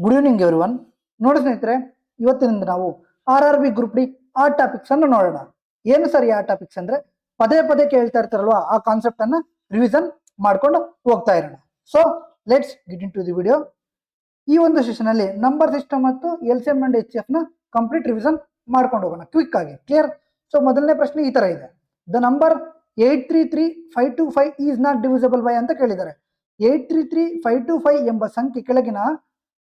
Good evening everyone. ನೋಡಿ ಸ್ನೇಹಿತರೆ, ಇವತ್ತಿನಿಂದ ನಾವು RRB ಗ್ರೂಪ್ ಡಿ ಆ ಟಾಪಿಕ್ಸ್ ಅನ್ನು ನೋಡೋಣ. ಏನು ಸರ್ ಆ ಟಾಪಿಕ್ಸ್ ಅಂದ್ರೆ ಪದೇ ಪದೇ ಕೇಳ್ತಾ ಇರ್ತಾರಲ್ವಾ, ಆ ಕಾನ್ಸೆಪ್ಟ್ ಅನ್ನ ರಿವಿಷನ್ ಮಾಡ್ಕೊಂಡು ಹೋಗ್ತಾ ಇರೋಣ. So let's get into the video. ಈ ಒಂದು ಸೆಷನ್ ಅಲ್ಲಿ ನಂಬರ್ ಸಿಸ್ಟಮ್ ಮತ್ತು LCM ಅಂಡ್ HCF ನ ಕಂಪ್ಲೀಟ್ ರಿವಿಷನ್ ಮಾಡ್ಕೊಂಡು ಹೋಗೋಣ ಕ್ವಿಕ್ ಆಗಿ. ಕ್ಲಿಯರ್? ಸೊ ಮೊದಲನೇ ಪ್ರಶ್ನೆ ಈ ತರ ಇದೆ, the number 833525 is not divisible by ಅಂತ ಕೇಳಿದ್ದಾರೆ. 833525 ಎಂಬ ಸಂಖ್ಯೆ ಕೆಳಗಿನ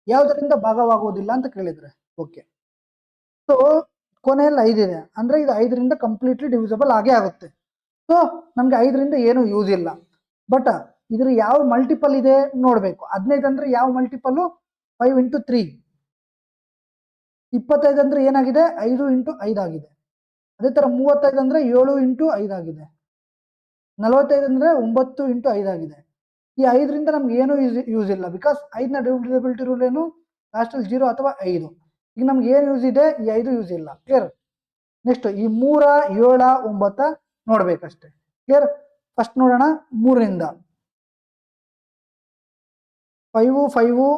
ಯಾವುದರಿಂದ ಭಾಗವಾಗುವುದಿಲ್ಲ ಅಂತ ಕೇಳಿದ್ರೆ. ಓಕೆ, ಸೊ ಕೊನೆಯಲ್ಲಿ 5 ಇದೆ ಅಂದ್ರೆ ಇದು 5ರಿಂದ ಕಂಪ್ಲೀಟ್ಲಿ ಡಿವಿಸಿಬಲ್ ಆಗೇ ಆಗುತ್ತೆ. ಸೊ ನಮ್ಗೆ 5ರಿಂದ ಏನು ಯೂಸ್ ಇಲ್ಲ. ಬಟ್ ಇದ್ರ ಯಾವ ಮಲ್ಟಿಪಲ್ ಇದೆ ನೋಡ್ಬೇಕು. 15 ಅಂದ್ರೆ ಯಾವ ಮಲ್ಟಿಪಲ್? 5 ಇಂಟು 3. 25 ಅಂದ್ರೆ ಏನಾಗಿದೆ? 5 ಇಂಟು 5 ಆಗಿದೆ. ಅದೇ ತರ 35 ಅಂದ್ರೆ 7 ಇಂಟು 5 ಆಗಿದೆ. 45 ಅಂದ್ರೆ 9 ಇಂಟು 5 ಆಗಿದೆ. ಈ 5ರಿಂದ ನಮ್ಗೆ ಏನು ಯೂಸ್ ಇಲ್ಲ, ಬಿಕಾಸ್ 5ನ ಡಿವಿಸಿಬಿಲಿಟಿ ರೂಲ್ ಏನು? ಲಾಸ್ಟ್ ಅಲ್ಲಿ 0 ಅಥವಾ 5. ಈಗ ನಮ್ಗೆ ಏನು ಯೂಸ್ ಇದೆ? ಈ 5 ಯೂಸ್ ಇಲ್ಲ. ಕ್ಲಿಯರ್? ನೆಕ್ಸ್ಟ್ ಈ 3, 7, 9 ನೋಡ್ಬೇಕಷ್ಟೇ. ಕ್ಲಿಯರ್? ಫಸ್ಟ್ ನೋಡೋಣ 3ರಿಂದ. 5, 5,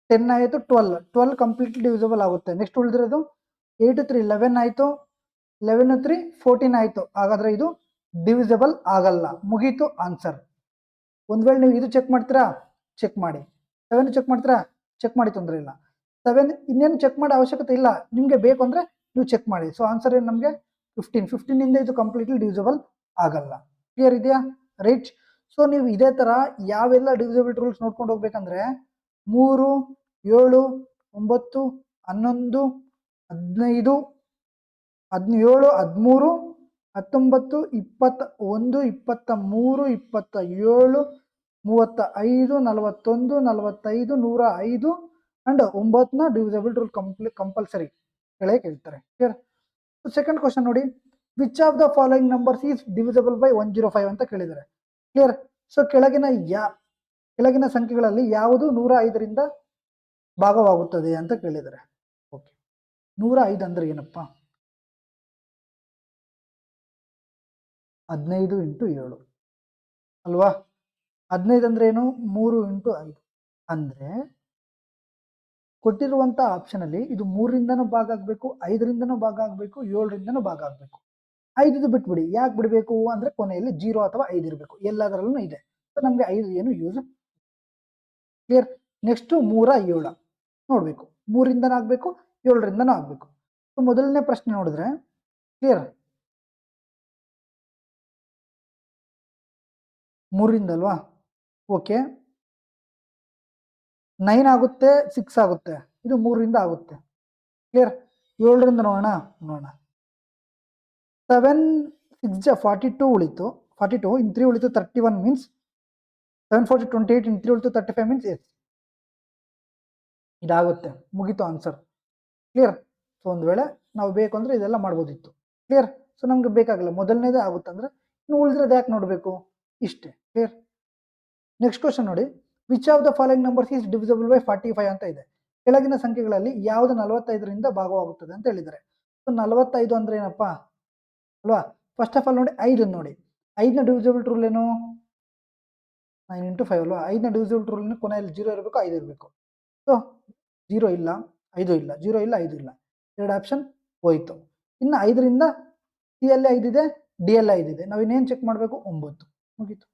10 ಆಯಿತು. 12 ಕಂಪ್ಲೀಟ್ಲಿ ಡಿವಿಸಿಬಲ್ ಆಗುತ್ತೆ. ನೆಕ್ಸ್ಟ್ ಉಳಿದಿರೋದು 8, 3, 11 ಆಯಿತು. 11, 3, 14 ಆಯಿತು. ಹಾಗಾದ್ರೆ ಇದು ಡಿವಿಸಿಬಲ್ ಆಗಲ್ಲ. ಮುಗೀತು ಆನ್ಸರ್. ಒಂದ್ ವೇಳೆ ನೀವು ಇದು ಚೆಕ್ ಮಾಡ್ತೀರಾ, ಚೆಕ್ ಮಾಡಿ. 7 ಚೆಕ್ ಮಾಡ್ತೀರಾ, ಚೆಕ್ ಮಾಡಿ, ತೊಂದರೆ ಇಲ್ಲ. 7 ಇನ್ನೇನು ಚೆಕ್ ಮಾಡೋ ಅವಶ್ಯಕತೆ ಇಲ್ಲ, ನಿಮ್ಗೆ ಬೇಕು ಅಂದ್ರೆ ನೀವು ಚೆಕ್ ಮಾಡಿ. ಸೊ ಆನ್ಸರ್ ಏನು ನಮಗೆ? 15 ಇಂದ ಇದು ಕಂಪ್ಲೀಟ್ಲಿ ಡಿವಿಸಿಬಲ್ ಆಗಲ್ಲ. ಕ್ಲಿಯರ್ ಇದೆಯಾ? ರೈಟ್. ಸೊ ನೀವು ಇದೇ ತರ ಯಾವೆಲ್ಲ ಡಿವಿಸಿಬಿಲಿಟಿ ರೂಲ್ಸ್ ನೋಡ್ಕೊಂಡು ಹೋಗ್ಬೇಕಂದ್ರೆ 3, 7, 9, 11, 15, 17, 13, 19, 21, 23, 27, 35, 41, 45, 105 ಅಂಡ್ 9ನ ಡಿವಿಸಿಬಲ್ ರೂಲ್ ಕಂಪಲ್ಸರಿ ಕೆಳಗೆ ಕೇಳ್ತಾರೆ. ಕ್ಲಿಯರ್? ಸೆಕೆಂಡ್ ಕ್ವಶನ್ ನೋಡಿ, which of the following numbers is divisible by 105 ಅಂತ ಕೇಳಿದ್ದಾರೆ. ಕ್ಲಿಯರ್? ಸೊ ಕೆಳಗಿನ ಸಂಖ್ಯೆಗಳಲ್ಲಿ ಯಾವುದು 105ರಿಂದ ಭಾಗವಾಗುತ್ತದೆ ಅಂತ ಕೇಳಿದ್ದಾರೆ. ಓಕೆ, 105 ಅಂದ್ರೆ ಏನಪ್ಪಾ? 15 ಇಂಟು 7 ಅಲ್ವಾ? 15 ಅಂದ್ರೆ ಏನು? 3 ಇಂಟು 5 ಅಂದ್ರೆ ಕೊಟ್ಟಿರುವಂತ ಆಪ್ಷನ್ ಅಲ್ಲಿ ಇದು 3ರಿಂದನೂ ಭಾಗ ಆಗ್ಬೇಕು, 5ರಿಂದನೂ ಭಾಗ ಆಗ್ಬೇಕು, 7ರಿಂದನೂ ಭಾಗ ಆಗ್ಬೇಕು. 5 ಬಿಟ್ಬಿಡಿ. ಯಾಕೆ ಬಿಡಬೇಕು ಅಂದ್ರೆ ಕೊನೆಯಲ್ಲಿ 0 ಅಥವಾ 5 ಇರಬೇಕು. ಎಲ್ಲದರಲ್ಲೂ ಇದೆ. ಸೊ ನಮ್ಗೆ 5 ಏನು ಯೂಸ್. ಕ್ಲಿಯರ್? ನೆಕ್ಸ್ಟ್ 3, 7 ನೋಡ್ಬೇಕು. 3ರಿಂದನೂ ಆಗ್ಬೇಕು, 7ರಿಂದನೂ ಆಗ್ಬೇಕು. ಸೊ ಮೊದಲನೇ ಪ್ರಶ್ನೆ ನೋಡಿದ್ರೆ, ಕ್ಲಿಯರ್? 3ರಿಂದ ಅಲ್ವಾ? ಓಕೆ, 9 ಆಗುತ್ತೆ, 6 ಆಗುತ್ತೆ. ಇದು 3ರಿಂದ ಆಗುತ್ತೆ. ಕ್ಲಿಯರ್? 7ರಿಂದ ನೋಡೋಣ. 7, 6 42 ಉಳಿತು. 42 ಇನ್ 3 ಉಳಿತು 31 ಮೀನ್ಸ್ 7, 4, 28 ಇನ್ 3 ಉಳಿತು 35 ಮೀನ್ಸ್ ಎಸ್ ಇದಾಗುತ್ತೆ. ಮುಗೀತು ಆನ್ಸರ್. ಕ್ಲಿಯರ್? ಸೊ ಒಂದು ವೇಳೆ ನಾವು ಬೇಕು ಅಂದ್ರೆ ಇದೆಲ್ಲ ಮಾಡ್ಬೋದಿತ್ತು. ಕ್ಲಿಯರ್? ಸೊ ನಮ್ಗೆ ಬೇಕಾಗಿಲ್ಲ, ಮೊದಲನೇದೇ ಆಗುತ್ತೆ ಅಂದ್ರೆ ಇನ್ನು ಉಳಿದ್ರದ್ದು ಯಾಕೆ ನೋಡಬೇಕು? ಇಷ್ಟೇ. ಕ್ಲಿಯರ್? ನೆಕ್ಸ್ಟ್ ಕ್ವಶನ್ ನೋಡಿ, which of the following numbers is divisible by 45 ಅಂತ ಇದೆ. ಕೆಳಗಿನ ಸಂಖ್ಯೆಗಳಲ್ಲಿ ಯಾವುದು 45ರಿಂದ ಭಾಗವಾಗುತ್ತದೆ ಅಂತ ಹೇಳಿದ್ದಾರೆ. ಸೊ 45 ಅಂದ್ರೆ ಏನಪ್ಪಾ ಅಲ್ವಾ? ಫಸ್ಟ್ ಆಫ್ ಆಲ್ ನೋಡಿ 5 ನೋಡಿ. 5ನ ಡಿವಿಸಿಬಲ್ ರೂಲ್ ಏನು? 9 ಇಂಟು 5 ಅಲ್ವಾ? 5ನ ಡಿವಿಸಿಬಲ್ ರೂಲ್ ಕೊನೆಯಲ್ಲಿ 0 ಇರಬೇಕು, 5 ಇರಬೇಕು. ಸೊ 0 ಇಲ್ಲ, 5 ಇಲ್ಲ, 0 ಇಲ್ಲ, 5 ಇಲ್ಲ. 2 ಆಪ್ಷನ್ ಹೋಯ್ತು. ಇನ್ನು 5ರಿಂದ ಸಿ ಅಲ್ಲಿ 5 ಇದೆ, ಡಿ ಅಲ್ಲಿ 5 ಇದೆ. ನಾವು ಇನ್ನೇನು ಚೆಕ್ ಮಾಡಬೇಕು? 9. ಮುಗೀತು.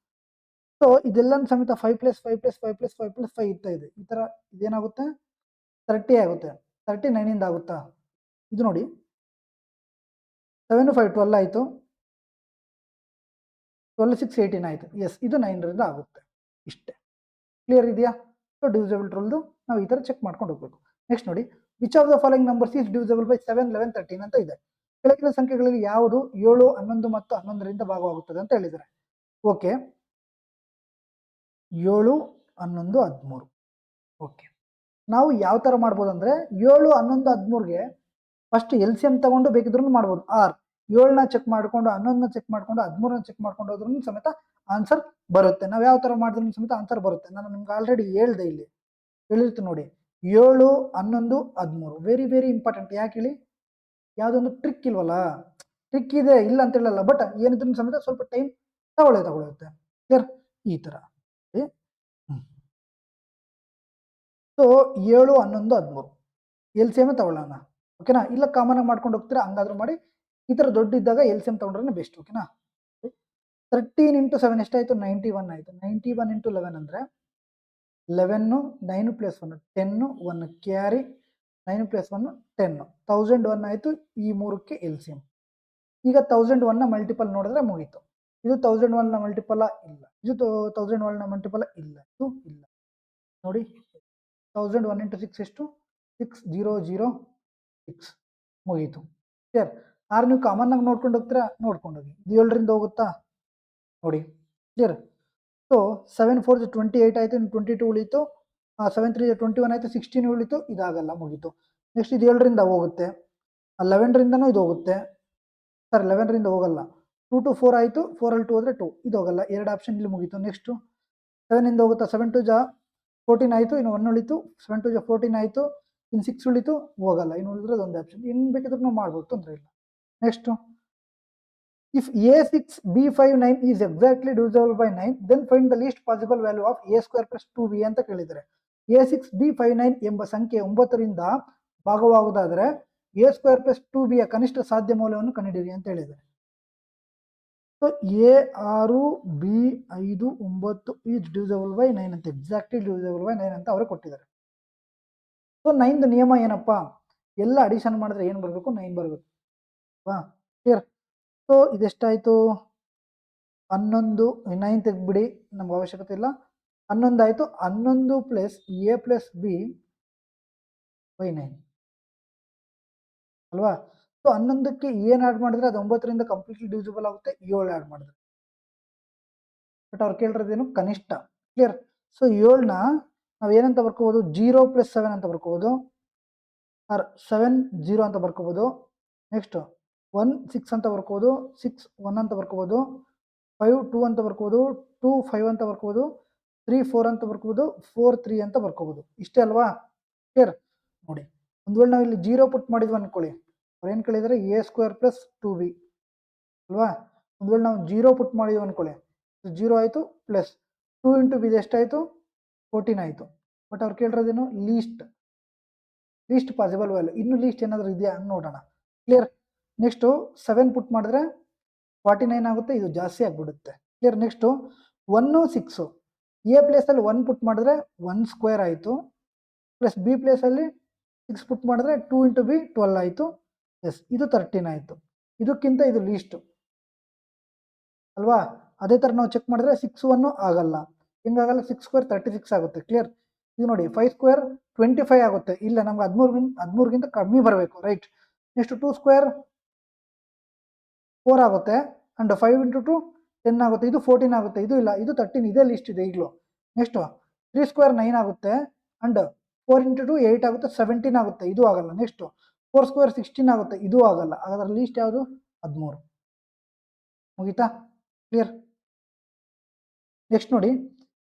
ಸೊ ಇದೆಲ್ಲ ಸಮೇತ 5 + 5 + 5 + 5 + 5 ಇರ್ತಾ ಇದೆ. ಈ ತರ ಇದೇನಾಗುತ್ತೆ? 30 ಆಗುತ್ತೆ. 39 ಇಂದ ಆಗುತ್ತಾ? ಇದು ನೋಡಿ 7, 5, 12 ಆಯಿತು. 12, 6, 18 ಆಯಿತು. ಎಸ್, ಇದು 9ರಿಂದ ಆಗುತ್ತೆ. ಇಷ್ಟೇ. ಕ್ಲಿಯರ್ ಇದೆಯಾ? ಸೊ ಡಿವಿಸಿಬಲ್ ರೂಲ್ದು ನಾವು ಈ ತರ ಚೆಕ್ ಮಾಡ್ಕೊಂಡು ಹೋಗ್ಬೇಕು. ನೆಕ್ಸ್ಟ್ ನೋಡಿ, which of the following numbers is divisible by 7, 11, 13 ಅಂತ ಇದೆ. ಕೆಳಗಿನ ಸಂಖ್ಯೆಗಳಲ್ಲಿ ಯಾವುದು 7, 11 ಮತ್ತು 11ರಿಂದ ಭಾಗವಾಗುತ್ತದೆ ಅಂತ ಹೇಳಿದ್ದಾರೆ. ಓಕೆ, 7, 11, 13. ಓಕೆ, ನಾವು ಯಾವ ತರ ಮಾಡ್ಬೋದು ಅಂದ್ರೆ 7, 11, 13ಗೆ ಫಸ್ಟ್ LCM ತಗೊಂಡು ಬೇಕಿದ್ರು ಮಾಡ್ಬೋದು. ಆರ್ 7ನ ಚೆಕ್ ಮಾಡ್ಕೊಂಡು 11ನ ಚೆಕ್ ಮಾಡ್ಕೊಂಡು 13ನ ಚೆಕ್ ಮಾಡ್ಕೊಂಡು ಹೋದ್ರೂ ಸಮೇತ ಆನ್ಸರ್ ಬರುತ್ತೆ. ನಾವು ಯಾವ ತರ ಮಾಡಿದ್ರು ಸಮೇತ ಆನ್ಸರ್ ಬರುತ್ತೆ. ನಾನು ನಿಮ್ಗೆ ಆಲ್ರೆಡಿ ಹೇಳ್ದೆ, ಇಲ್ಲಿ ಹೇಳಿರ್ತೀನಿ ನೋಡಿ, 7, 11, 13 ವೆರಿ ವೆರಿ ಇಂಪಾರ್ಟೆಂಟ್. ಯಾಕೆ ಹೇಳಿ? ಯಾವುದೊಂದು ಟ್ರಿಕ್ ಇಲ್ವಲ್ಲ. ಟ್ರಿಕ್ ಇದೆ, ಇಲ್ಲ ಅಂತ ಹೇಳಲ್ಲ, ಬಟ್ ಏನಿದ್ರು ಸಮೇತ ಸ್ವಲ್ಪ ಟೈಮ್ ತಗೊಳುತ್ತೆ. ಕ್ಲಿಯರ್? ಈ ತರ ಸೊ 7, 11, 13 ಎಲ್ ಸಿ ಎಮ್ ತಗೊಳ್ಳೋಣ. ಓಕೆನಾ? ಇಲ್ಲ ಕಾಮನ್ ಆಗಿ ಮಾಡ್ಕೊಂಡು ಹೋಗ್ತೀರಾ, ಹಂಗಾದ್ರೂ ಮಾಡಿ. ಈ ಥರ ದೊಡ್ಡ ಇದ್ದಾಗ ಎಲ್ ಸಿ ಎಮ್ ತಗೊಂಡ್ರೆ ಬೆಸ್ಟ್. ಓಕೆನಾ? 13 × 7 ಎಷ್ಟಾಯಿತು? 91 ಆಯಿತು. 91 × 11 ಅಂದರೆ 11, 9 + 1 10, 1 ಕ್ಯಾರಿ, 9 + 1 10, 1001 ಆಯಿತು. ಈ ಮೂರಕ್ಕೆ ಎಲ್ ಸಿ ಎಮ್. ಈಗ 1001ನ ಮಲ್ಟಿಪಲ್ ನೋಡಿದ್ರೆ ಮುಗೀತು. ಇದು 1001ನ ಮಲ್ಟಿಪಲ ಇಲ್ಲ, ಇದು 1001ನ ಮಲ್ಟಿಪಲ ಇಲ್ಲ, ಇದು ಇಲ್ಲ. ನೋಡಿ 1001 × 6 ಎಷ್ಟು? 6006 ಮುಗೀತು. ಕ್ಲಿಯರ್? ಆರು ನೀವು ಕಾಮನ್ ಆಗಿ ನೋಡ್ಕೊಂಡು ಹೋಗ್ತೀರಾ, ನೋಡ್ಕೊಂಡು ಹೋಗಿ. ಇದು 7ರಿಂದ ಹೋಗುತ್ತಾ ನೋಡಿ. ಕ್ಲಿಯರ್? ಸೊ 7 4 28 ಆಯಿತು, 22 ಉಳೀತು. 7 3 21 ಆಯಿತು, 16 ಉಳೀತು. ಇದಾಗಲ್ಲ, ಮುಗೀತು. ನೆಕ್ಸ್ಟ್ ಇದು 7ರಿಂದ ಹೋಗುತ್ತೆ, 11ರಿಂದನೂ ಇದು ಹೋಗುತ್ತೆ. ಸರ್ 11ರಿಂದ ಹೋಗಲ್ಲ. 2 to 4 ಆಯಿತು, 4ಅಲ್ಲಿ 2 ಹೋದರೆ 2, ಇದು ಹೋಗಲ್ಲ. 2 ಆಪ್ಷನ್ ಇಲ್ಲಿ ಮುಗೀತು. ನೆಕ್ಸ್ಟು 7ಇಂದ ಹೋಗುತ್ತಾ? 7 2 14 ಆಯಿತು, ಇನ್ನು 1 ಉಳಿತು. 7 2 14 ಆಯಿತು, ಇನ್ನು 6 ಉಳಿತು, ಹೋಗಲ್ಲ. ಇನ್ನು ಉಳಿದ್ರದ್ದು ಒಂದು ಆಪ್ಷನ್. ಇನ್ನು ಬೇಕಿದ್ರೆ ನಾವು ಮಾಡ್ಬೋದು, ತೊಂದರೆ ಇಲ್ಲ. Next if A6 B5 9 is exactly divisible by 9, then find the least possible value of A² + 2B ಅಂತ ಕೇಳಿದ್ದಾರೆ. A6 B5 9 ಎಂಬ ಸಂಖ್ಯೆ 9ರಿಂದ ಭಾಗವಾಗುವುದಾದರೆ A² + 2B ಯ ಕನಿಷ್ಠ ಸಾಧ್ಯ ಮೌಲ್ಯವನ್ನು ಕಂಡುಹಿಡಿಯಿರಿ ಅಂತ ಹೇಳಿದ್ದಾರೆ. So A6 B5 9 is divisible by 9 ಅಂತ, ಎಕ್ಸಾಕ್ಟ್ಲಿ ಡಿವಿಸಿಬಲ್ ಬೈ 9 ಅಂತ ಅವರೇ ಕೊಟ್ಟಿದ್ದಾರೆ. ಸೊ 9ದು ನಿಯಮ ಏನಪ್ಪ? ಎಲ್ಲ ಅಡಿಷನ್ ಮಾಡಿದ್ರೆ ಏನು ಬರಬೇಕು? 9 ಬರಬೇಕು. ಕ್ಲಿಯರ್? ಸೊ ಇದೆಷ್ಟಾಯಿತು? 11, 9 ತೆಗೆದ್ಬಿಡಿ, ನಮ್ಗೆ ಅವಶ್ಯಕತೆ ಇಲ್ಲ. 11 ಆಯಿತು. 11 + A + B ಬೈ 9 ಅಲ್ವಾ? ಸೊ 11ಕ್ಕೆ ಏನು ಆ್ಯಡ್ ಮಾಡಿದ್ರೆ ಅದು 9ರಿಂದ ಕಂಪ್ಲೀಟ್ಲಿ ಡಿವಿಸಿಬಲ್ ಆಗುತ್ತೆ, 7 ಆ್ಯಡ್ ಮಾಡಿದ್ರೆ. ಬಟ್ ಅವ್ರು ಕೇಳಿರೋದೇನು? ಕನಿಷ್ಠ. ಕ್ಲಿಯರ್? ಸೊ 7ನ ನಾವು ಏನಂತ ಬರ್ಕೋಬೋದು? 0 + 7 ಅಂತ ಬರ್ಕೋಬೋದು, ಆರ್ 7 0 ಅಂತ ಬರ್ಕೋಬೋದು. ನೆಕ್ಸ್ಟ್ 1 6 ಅಂತ ಬರ್ಕೋಬೋದು, 6 1 ಅಂತ ಬರ್ಕೋಬೋದು, 5 2 ಅಂತ ಬರ್ಕೋಬೋದು, 2 5 ಅಂತ ಬರ್ಕೋಬೋದು, 3 4 ಅಂತ ಬರ್ಕೋಬೋದು, 4 3 ಅಂತ ಬರ್ಕೋಬೋದು. ಇಷ್ಟೇ ಅಲ್ವಾ? ಕ್ಲಿಯರ್? ನೋಡಿ, ಒಂದು ವೇಳೆ ನಾವು ಇಲ್ಲಿ 0 ಪುಟ್ ಮಾಡಿದ್ವಿ ಅನ್ಕೊಳ್ಳಿ, ಅವ್ರು ಏನು ಕೇಳಿದರೆ A² + 2B ಅಲ್ವಾ? ಒಂದು ವೇಳೆ ನಾವು 0 ಪುಟ್ ಮಾಡಿದ್ವಿ ಅನ್ಕೊಳ್ಳಿ, 0 ಆಯಿತು, ಪ್ಲಸ್ 2 × B ಎಷ್ಟಾಯಿತು? 14 ಆಯಿತು. ಬಟ್ ಅವ್ರು ಕೇಳಿರೋದೇನು? Least possible value. ಇನ್ನು ಲೀಸ್ಟ್ ಏನಾದರೂ ಇದೆಯಾ ಅಂತ ನೋಡೋಣ. ಕ್ಲಿಯರ್? ನೆಕ್ಸ್ಟು 7 ಪುಟ್ ಮಾಡಿದ್ರೆ 49 ಆಗುತ್ತೆ, ಇದು ಜಾಸ್ತಿ ಆಗಿಬಿಡುತ್ತೆ. ಕ್ಲಿಯರ್? ನೆಕ್ಸ್ಟು 1 6 A ಪ್ಲೇಸಲ್ಲಿ 1 ಪುಟ್ ಮಾಡಿದ್ರೆ 1² ಆಯಿತು, ಪ್ಲಸ್ B ಪ್ಲೇಸಲ್ಲಿ 6 ಪುಟ್ ಮಾಡಿದ್ರೆ 2 × B 12 ಆಯಿತು. ಎಸ್, ಇದು 13 ಆಯಿತು. ಇದಕ್ಕಿಂತ ಇದು ಲೀಸ್ಟು ಅಲ್ವಾ? ಅದೇ ಥರ ನಾವು ಚೆಕ್ ಮಾಡಿದ್ರೆ 6 1 ಆಗಲ್ಲ. ಹೆಂಗಾಗಲ್ಲ? 6² 36 ಆಗುತ್ತೆ. ಕ್ಲಿಯರ್? ಇದು ನೋಡಿ 5² 25 ಆಗುತ್ತೆ. ಇಲ್ಲ, ನಮ್ಗೆ 13ಗಿಂತ ಕಮ್ಮಿ ಬರಬೇಕು. ರೈಟ್? ನೆಕ್ಸ್ಟ್ 2² 4 ಆಗುತ್ತೆ, ಆ್ಯಂಡ್ 5 × 2 10 ಆಗುತ್ತೆ. ಇದು 14 ಆಗುತ್ತೆ. ಇದು ಇಲ್ಲ, ಇದು 13. ಇದೇ ಲಿಸ್ಟ್ ಇದೆ ಈಗಲೂ. ನೆಕ್ಸ್ಟು 3² 9 ಆಗುತ್ತೆ, ಆ್ಯಂಡ್ 4 × 2 8 ಆಗುತ್ತೆ, 17 ಆಗುತ್ತೆ. ಇದು ಆಗಲ್ಲ. ನೆಕ್ಸ್ಟು 4² 16 ಆಗುತ್ತೆ. ಇದು ಆಗಲ್ಲ. ಹಾಗಾದ್ರೆ ಲೀಸ್ಟ್ ಯಾವುದು? 13. ಮುಗೀತಾ? ಕ್ಲಿಯರ್? ನೆಕ್ಸ್ಟ್ ನೋಡಿ,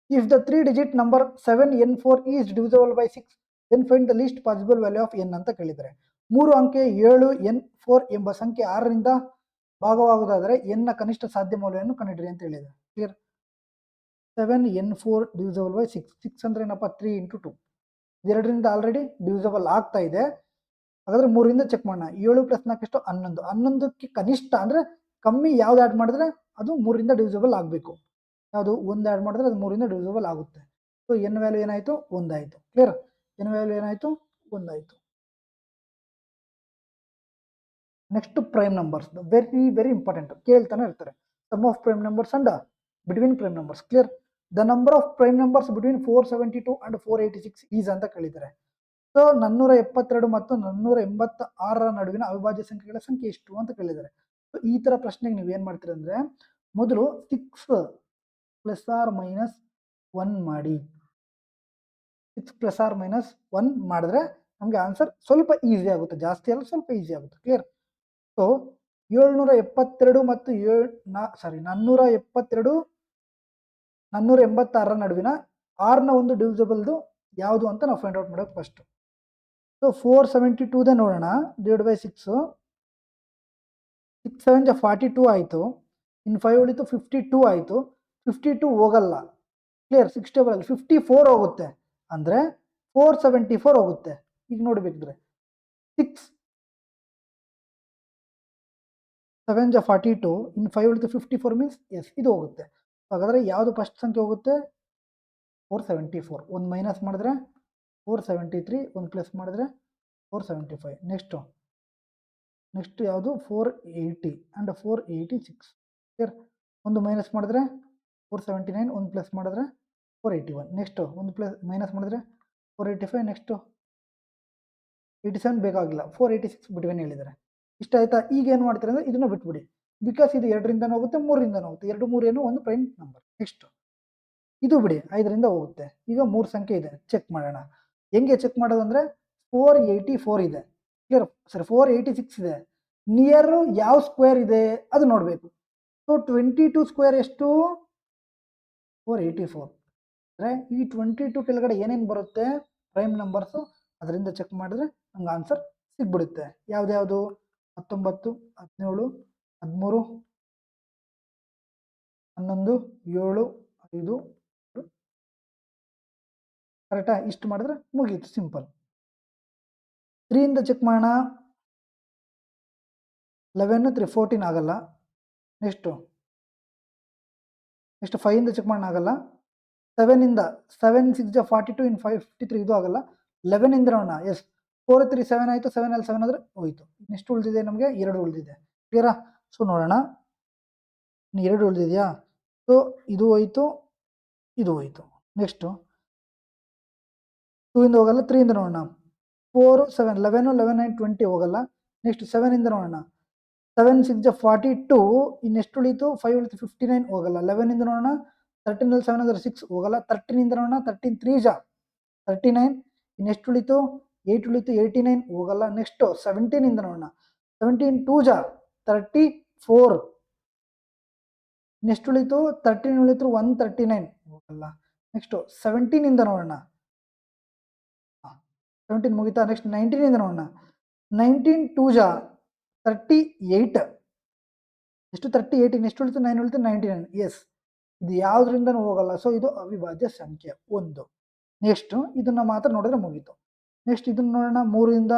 if the 3-digit number 7n4 is divisible by 6, then find the least possible value of n ಅಂತ ಕೇಳಿದ್ದಾರೆ. 3 ಅಂಕೆ 7n4 ಎಂಬ ಸಂಖ್ಯೆ 6ರಿಂದ ಭಾಗವಾಗುವುದಾದರೆ n ನ ಕನಿಷ್ಠ ಸಾಧ್ಯ ಮೌಲ್ಯವನ್ನು ಕಂಡುಹಿಡಿಯಿರಿ ಅಂತ ಹೇಳಿದ್ದಾರೆ. ಕ್ಲಿಯರ್? 7n4 divisible by 6. 6 ಅಂದ್ರೆ ಏನಪ್ಪ? 3 × 2. 2ರಿಂದ ಆಲ್ರೆಡಿ ಡಿವಿಸಿಬಲ್ ಆಗ್ತಾ ಇದೆ. ಹಾಗಾದ್ರೆ 3ರಿಂದ ಚೆಕ್ ಮಾಡೋಣ. 7 + 4 ಎಷ್ಟು? 11. 11ಕ್ಕೆ ಕನಿಷ್ಠ ಅಂದರೆ ಕಮ್ಮಿ ಯಾವ್ದು ಆ್ಯಡ್ ಮಾಡಿದ್ರೆ ಅದು 3ರಿಂದ ಡಿವಿಸಿಬಲ್ ಆಗಬೇಕು. ಯಾವುದು? 1 ಆ್ಯಡ್ ಮಾಡಿದ್ರೆ ಅದು 3ರಿಂದ ಡಿವಿಸಿಬಲ್ ಆಗುತ್ತೆ. ಸೊ ಎನ್ ವ್ಯಾಲ್ಯೂ ಏನಾಯಿತು? 1 ಆಯಿತು. ಕ್ಲಿಯರ್? ಎನ್ ವ್ಯಾಲ್ಯೂ ಏನಾಯಿತು? 1 ಆಯಿತು. Next prime numbers, very very important, ಕೇಳ್ತಾನೆ ಇರ್ತಾರೆ. Sum of prime numbers and between prime numbers. Clear? The number of prime numbers between 472 and 486 is ಅಂತ ಕೇಳಿದ್ದಾರೆ. ಸೊ 472 ಮತ್ತು 486 ನಡುವಿನ ಅವಿಭಾಜ್ಯ ಸಂಖ್ಯೆಗಳ ಸಂಖ್ಯೆ ಎಷ್ಟು ಅಂತ ಕೇಳಿದ್ದಾರೆ. ಸೊ ಈ ಥರ ಪ್ರಶ್ನೆಗೆ ನೀವು ಏನು ಮಾಡ್ತೀರ ಅಂದರೆ, ಮೊದಲು 6 ± 1 ಮಾಡಿ. 6 ± 1 ಮಾಡಿದ್ರೆ ನಮಗೆ ಆನ್ಸರ್ ಸ್ವಲ್ಪ ಈಸಿ ಆಗುತ್ತೆ. ಜಾಸ್ತಿ ಅಲ್ಲ, ಸ್ವಲ್ಪ ಈಸಿ ಆಗುತ್ತೆ. ಕ್ಲಿಯರ್? ಸೊ 772 ಮತ್ತು 472 486 ನಡುವಿನ 6ನ ಒಂದು ಡಿವಿಸಿಬಲ್ದು ಯಾವುದು ಅಂತ ನಾವು ಫೈಂಡ್ ಔಟ್ ಮಾಡೋದು ಫಸ್ಟ್. ಸೊ 472ದೇ ನೋಡೋಣ, ಡಿವೈಡ್ ಬೈ 6. 6 7 42 ಆಯಿತು, ಇನ್ನು 5 ಉಳಿತು, 52 ಆಯಿತು. 52 ಹೋಗಲ್ಲ. ಕ್ಲಿಯರ್? 6 ಟೇಬಲಲ್ಲಿ 54 ಹೋಗುತ್ತೆ. ಅಂದರೆ 474 ಹೋಗುತ್ತೆ. ಈಗ ನೋಡ್ಬೇಕಿದ್ರೆ 6 7 ಜ 42 ಇನ್ 5 ಉಳಿತು 54 ಮೀನ್ಸ್ ಎಸ್ ಇದು ಹೋಗುತ್ತೆ. ಹಾಗಾದ್ರೆ ಯಾವುದು ಫಸ್ಟ್ ಸಂಖ್ಯೆ ಹೋಗುತ್ತೆ? 474. ಒಂದು ಮೈನಸ್ ಮಾಡಿದ್ರೆ 473, ಒಂದು ಪ್ಲಸ್ ಮಾಡಿದ್ರೆ 475. ನೆಕ್ಸ್ಟ್ ಯಾವುದು? 480 ಆ್ಯಂಡ್ 486. ಕ್ಲಿಯರ್? ಒಂದು ಮೈನಸ್ ಮಾಡಿದ್ರೆ 479, ಒಂದು ಪ್ಲಸ್ ಮಾಡಿದ್ರೆ 481. ನೆಕ್ಸ್ಟು ಒಂದು ಪ್ಲಸ್ ಮೈನಸ್ ಮಾಡಿದ್ರೆ 485. ನೆಕ್ಸ್ಟು 87 ಬೇಕಾಗಿಲ್ಲ, 486 ಬಿಟ್ವೇನೆ ಹೇಳಿದ್ದಾರೆ. ಇಷ್ಟ ಆಯ್ತಾ? ಈಗ ಏನು ಮಾಡ್ತಾರೆ ಅಂದರೆ ಇದನ್ನು ಬಿಟ್ಬಿಡಿ, ಬಿಕಾಸ್ ಇದು 2ರಿಂದನೂ ಹೋಗುತ್ತೆ 3ರಿಂದನೂ ಹೋಗುತ್ತೆ. 2 3 ಏನು ಒಂದು ಪ್ರೈಮ್ ನಂಬರ್. ನೆಕ್ಸ್ಟ್ ಇದು ಬಿಡಿ, 5ರಿಂದ ಹೋಗುತ್ತೆ. ಈಗ 3 ಸಂಖ್ಯೆ ಇದೆ, ಚೆಕ್ ಮಾಡೋಣ. ಹೆಂಗೆ ಚೆಕ್ ಮಾಡೋದು ಅಂದರೆ 484 ಇದೆ, ಕ್ಲಿಯರ್? ಸರಿ, 486 ಇದೆ. ನಿಯರ್ ಯಾವ ಸ್ಕ್ವೇರ್ ಇದೆ ಅದು ನೋಡಬೇಕು. ಸೊ 22 ಸ್ಕ್ವೇರ್ ಎಷ್ಟು? 484. ಅಂದರೆ ಈ 22 ಕೆಳಗಡೆ ಏನೇನು ಬರುತ್ತೆ ಪ್ರೈಮ್ ನಂಬರ್ಸು, ಅದರಿಂದ ಚೆಕ್ ಮಾಡಿದ್ರೆ ನಮ್ಗೆ ಆನ್ಸರ್ ಸಿಗ್ಬಿಡುತ್ತೆ. ಯಾವ್ದ್ಯಾವುದು? 19, 17, 13, 11, 7, 5. ಕರೆಕ್ಟಾ? ಇಷ್ಟು ಮಾಡಿದ್ರೆ ಮುಗೀತು, ಸಿಂಪಲ್. 3ಯಿಂದ ಚೆಕ್ ಮಾಡೋಣ. 11 3 14 ಆಗಲ್ಲ. ನೆಕ್ಸ್ಟ್ 5ಯಿಂದ ಚೆಕ್ ಮಾಡೋಣ, ಆಗಲ್ಲ. 7ಯಿಂದ 7 6 ಜ 42 ಇನ್ 5 53 ಇದು ಆಗಲ್ಲ. 11ಯಿಂದ ನೋಡೋಣ. ಎಸ್, 4 3 7 ಆಯಿತು. 7 ಅಲ್ಲಿ 7 ಆದರೆ ಹೋಯಿತು. ನೆಕ್ಸ್ಟ್ ಉಳಿದಿದೆ ನಮಗೆ 2 ಉಳಿದಿದೆ. ಕ್ಲಿಯರಾ? ಸೊ ನೋಡೋಣ, 2 ಉಳಿದಿದೆಯಾ? ಸೊ ಇದು ಹೋಯಿತು, ಇದು ಹೋಯಿತು. ನೆಕ್ಸ್ಟು 2ಯಿಂದ ಹೋಗಲ್ಲ. 3ಯಿಂದ ನೋಡೋಣ. 4 7 11 11 9 20 ಹೋಗಲ್ಲ. ನೆಕ್ಸ್ಟ್ 7ಯಿಂದ ನೋಡೋಣ. 7 6 ಜ 42, ಇನ್ನೆಷ್ಟು ಉಳಿತು? 5 ಉಳಿತು, 59 ಹೋಗಲ್ಲ. 11ಯಿಂದ ನೋಡೋಣ. 13 ಅಲ್ಲಿ 7 ಅಂದರೆ 6 ಹೋಗಲ್ಲ. 13ಯಿಂದ ನೋಡೋಣ. 13 3 ಜ 39, ಇನ್ನೆಷ್ಟು ಉಳಿತು? 8 ಉಳಿತು, 89 ಹೋಗಲ್ಲ. ನೆಕ್ಸ್ಟ್ 17ಯಿಂದ ನೋಡೋಣ. 17 2 ಜ 34, ನೆಕ್ಸ್ಟ್ ಉಳಿತು 13 ಉಳಿತು 139 ಹೋಗಲ್ಲ. ನೆಕ್ಸ್ಟ್ 17ಯಿಂದ ನೋಡೋಣ. 17 ಮುಗಿತಾ? ನೆಕ್ಸ್ಟ್ 19ಯಿಂದ ನೋಡೋಣ. 19 2 ಜ 38, ಎಷ್ಟು? 38. ನೆಕ್ಸ್ಟ್ ಉಳಿತು 9 ಉಳಿತು 99. ಎಸ್, ಇದು ಯಾವುದರಿಂದನೂ ಹೋಗಲ್ಲ. ಸೊ ಇದು ಅವಿಭಾಜ್ಯ ಸಂಖ್ಯೆ 1. ನೆಕ್ಸ್ಟ್ ಇದನ್ನು ಮಾತ್ರ ನೋಡಿದ್ರೆ ಮುಗೀತು. ನೆಕ್ಸ್ಟ್ ಇದನ್ನು ನೋಡೋಣ. 3ರಿಂದ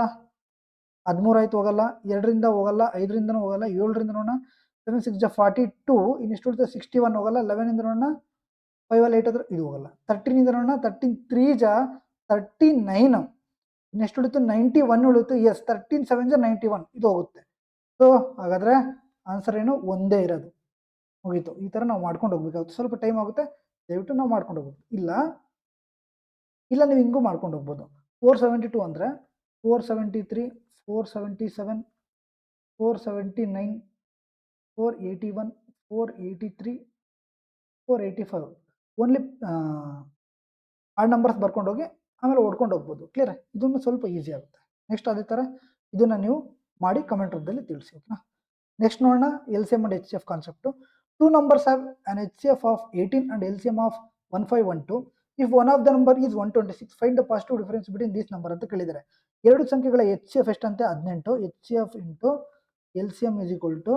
13 ಆಯ್ತು, ಹೋಗಲ್ಲ. 2ರಿಂದ ಹೋಗಲ್ಲ, 5ರಿಂದನೂ ಹೋಗಲ್ಲ. 7ರಿಂದ ನೋಡೋಣ. 7 6 ಜ 42, ಇನ್ನೆಷ್ಟು ಉಳಿತು? 61 ಹೋಗಲ್ಲ. 11ಯಿಂದ ನೋಡೋಣ. 5 ಅಲ್ಲಿ 8 ಆದರೆ ಇದು ಹೋಗಲ್ಲ. 13ಯಿಂದ ನೋಡೋಣ. 13 3 ಜ 39, ಇನ್ನೆಷ್ಟು ಉಳಿತು? 91 ಉಳಿತು. ಎಸ್, 13 7 ಜ 91 ಇದು ಹೋಗುತ್ತೆ. ಸೊ ಹಾಗಾದರೆ ಆನ್ಸರ್ ಏನು? ಒಂದೇ ಇರೋದು. ಮುಗೀತು. ಈ ಥರ ನಾವು ಮಾಡ್ಕೊಂಡು ಹೋಗ್ಬೇಕಾಗುತ್ತೆ. ಸ್ವಲ್ಪ ಟೈಮ್ ಆಗುತ್ತೆ, ದಯವಿಟ್ಟು ನಾವು ಮಾಡ್ಕೊಂಡು ಹೋಗ್ಬೋದು. ಇಲ್ಲ ನೀವು ಹಿಂಗೂ ಮಾಡ್ಕೊಂಡು ಹೋಗ್ಬೋದು. 472 ಅಂದರೆ 473, 477, 479, 481, 483, 485 ಓನ್ಲಿ ಆ ನಂಬರ್ಸ್ ಬರ್ಕೊಂಡು ಹೋಗಿ ಆಮೇಲೆ ಓಡ್ಕೊಂಡು ಹೋಗ್ಬೋದು. ಕ್ಲಿಯರ್? ಇದನ್ನು ಸ್ವಲ್ಪ ಈಸಿ ಆಗುತ್ತೆ. ನೆಕ್ಸ್ಟ್ ಅದೇ ಥರ ಇದನ್ನು ನೀವು ಮಾಡಿ ಕಮೆಂಟ್ ರೂಪದಲ್ಲಿ ತಿಳಿಸಿ. ಓಕೆನಾ? ನೆಕ್ಸ್ಟ್ ನೋಡೋಣ LCM and HCF concept. 2 numbers have an HCF of 18 and LCM of 1512. If one of the number is 126, find the positive difference between these number ಅಂತ ಕೇಳಿದ್ದಾರೆ. 2 ಸಂಖ್ಯೆಗಳ HCF ಎಷ್ಟಂತೆ? 18. HCF into LCM is equal to,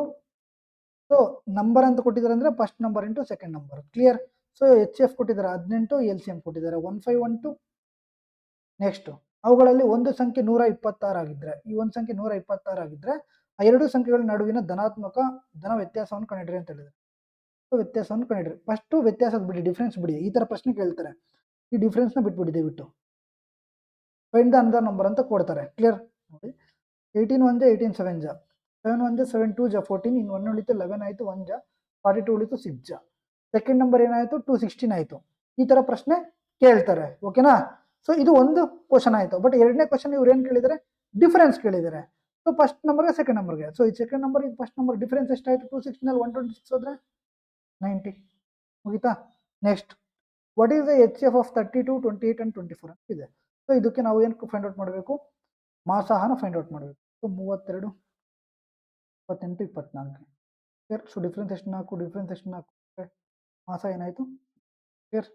so number ಅಂತ ಕೊಟ್ಟಿದ್ದಾರೆ ಅಂದರೆ first number into second number. Clear? So HCF ಕೊಟ್ಟಿದ್ದಾರೆ 18, LCM ಕೊಟ್ಟಿದ್ದಾರೆ 1512. Next ಅವುಗಳಲ್ಲಿ ಒಂದು ಸಂಖ್ಯೆ 126 ಆಗಿದ್ರೆ, ಈ ಒಂದು ಸಂಖ್ಯೆ 126 ಆಗಿದ್ರೆ ಆ 2 ಸಂಖ್ಯೆಗಳ ನಡುವಿನ ಧನ ವ್ಯತ್ಯಾಸವನ್ನು ಕಂಡುಹಿಡಿಯಿರಿ ಅಂತ ಹೇಳಿದ್ದಾರೆ. ಸೊ ವ್ಯತ್ಯಾಸವನ್ನು ಕಂಡುಹಿಡಿಯಿರಿ. ಫಸ್ಟು ವ್ಯತ್ಯಾಸದ ಬಿಡಿ, ಡಿಫ್ರೆನ್ಸ್ ಬಿಡಿ. ಈ ಥರ ಪ್ರಶ್ನೆ ಕೇಳ್ತಾರೆ, ಈ ಡಿಫ್ರೆನ್ಸ್ನ ಬಿಟ್ಬಿಡಿ ದಯವಿಟ್ಟು. ಫೈಂಡ್ ದ ಅನದರ್ ನಂಬರ್ ಅಂತ ಕೊಡ್ತಾರೆ. ಕ್ಲಿಯರ್? ನೋಡಿ, 18 1 ಜ 18 7 ಜ 7 1 ಜ 7 2 ಜ 14, ಇನ್ನು 1 ಉಳಿತು 11 ಆಯಿತು, 1 ಜ 42 ಉಳಿತು 6 ಜ. ಸೆಕೆಂಡ್ ನಂಬರ್ ಏನಾಯಿತು? 216 ಆಯಿತು. ಈ ಥರ ಪ್ರಶ್ನೆ ಕೇಳ್ತಾರೆ. ಓಕೆನಾ? ಸೊ ಇದು ಒಂದು ಕ್ವಶನ್ ಆಯಿತು. ಬಟ್ ಎರಡನೇ ಕ್ವಶನ್ ಇವ್ರು ಏನು ಕೇಳಿದ್ದಾರೆ? ಡಿಫರೆನ್ಸ್ ಕೇಳಿದ್ದಾರೆ. ಸೊ ಫಸ್ಟ್ ನಂಬರ್ಗೆ ಸೆಕೆಂಡ್ ನಂಬರ್ಗೆ, ಸೊ ಈ ಸೆಕೆಂಡ್ ನಂಬರ್ ಇದು ಫಸ್ಟ್ ನಂಬರ್ ಡಿಫರೆನ್ಸ್ ಎಷ್ಟಾಯಿತು? 216 126 ಹೋದ್ರೆ 90. ಮುಗಿತಾ? Next what is the HCF of 32 28 and 24 ಅಂತ ಇದೆ. ಸೊ ಇದಕ್ಕೆ ನಾವು ಏನು ಫೈಂಡ್ ಔಟ್ ಮಾಡಬೇಕು? ಮಾಸಾಹನ ಫೈಂಡ್ ಔಟ್ ಮಾಡಬೇಕು. ಸೊ 32 28 24. ಕ್ಲಿಯರ್? ಸೊ ಡಿಫ್ರೆನ್ಸ್ ಎಷ್ಟು? 4. ಡಿಫ್ರೆನ್ಸ್ ಎಷ್ಟು? 4. ಮಾಸ ಏನಾಯಿತು? Clear?